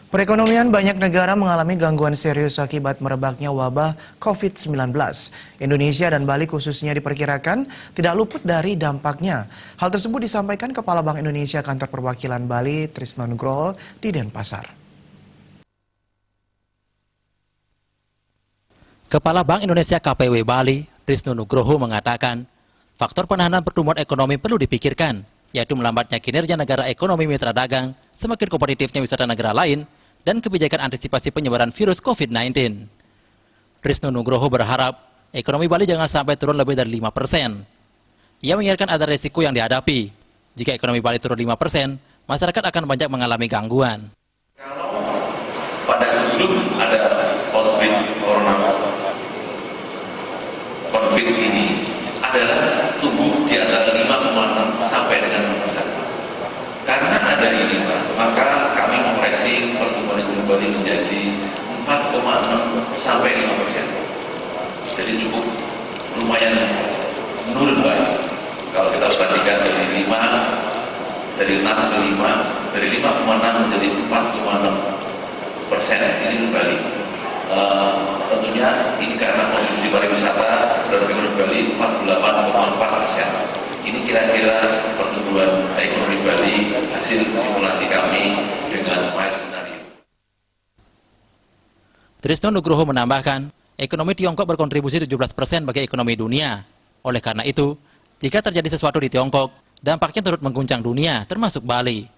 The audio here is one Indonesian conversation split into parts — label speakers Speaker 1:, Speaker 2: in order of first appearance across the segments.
Speaker 1: Perekonomian banyak negara mengalami gangguan serius akibat merebaknya wabah COVID-19. Indonesia dan Bali khususnya diperkirakan tidak luput dari dampaknya. Hal tersebut disampaikan Kepala Bank Indonesia Kantor Perwakilan Bali, Trisno Nugroho, di Denpasar.
Speaker 2: Kepala Bank Indonesia KPW Bali, Trisno Nugroho mengatakan, faktor penahanan pertumbuhan ekonomi perlu dipikirkan, yaitu melambatnya kinerja negara ekonomi mitra dagang, semakin kompetitifnya wisata negara lain, dan kebijakan antisipasi penyebaran virus COVID-19. Trisno Nugroho berharap ekonomi Bali jangan sampai turun lebih dari 5%. Ia mengingatkan ada resiko yang dihadapi. Jika ekonomi Bali turun 5%, masyarakat akan banyak mengalami gangguan.
Speaker 3: Kalau pada sebelum ada outbreak corona, COVID ini adalah tumbuh di antara 5,6 sampai dengan 6%. Karena ada ini, maka kami memproyeksi pertumbuhan ekonomi Bali menjadi 4,6 sampai 5%. Jadi cukup lumayan menurun baik. Kalau kita perhatikan dari 6 ke 5, dari 5,6 menjadi 4,6%, ini kembali. Tentunya ini karena konsumsi pariwisata terhadap ekonomi Bali 48,4%. Ini kira-kira pertumbuhan ekonomi Bali hasil simulasi kami dengan mild scenario.
Speaker 2: Trisno Nugroho menambahkan, ekonomi Tiongkok berkontribusi 17% bagi ekonomi dunia. Oleh karena itu, jika terjadi sesuatu di Tiongkok, dampaknya turut mengguncang dunia, termasuk Bali.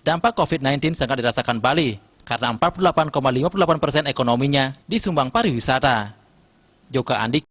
Speaker 2: Dampak COVID-19 sangat dirasakan Bali, karena 48,58% ekonominya disumbang pariwisata. Joka Andik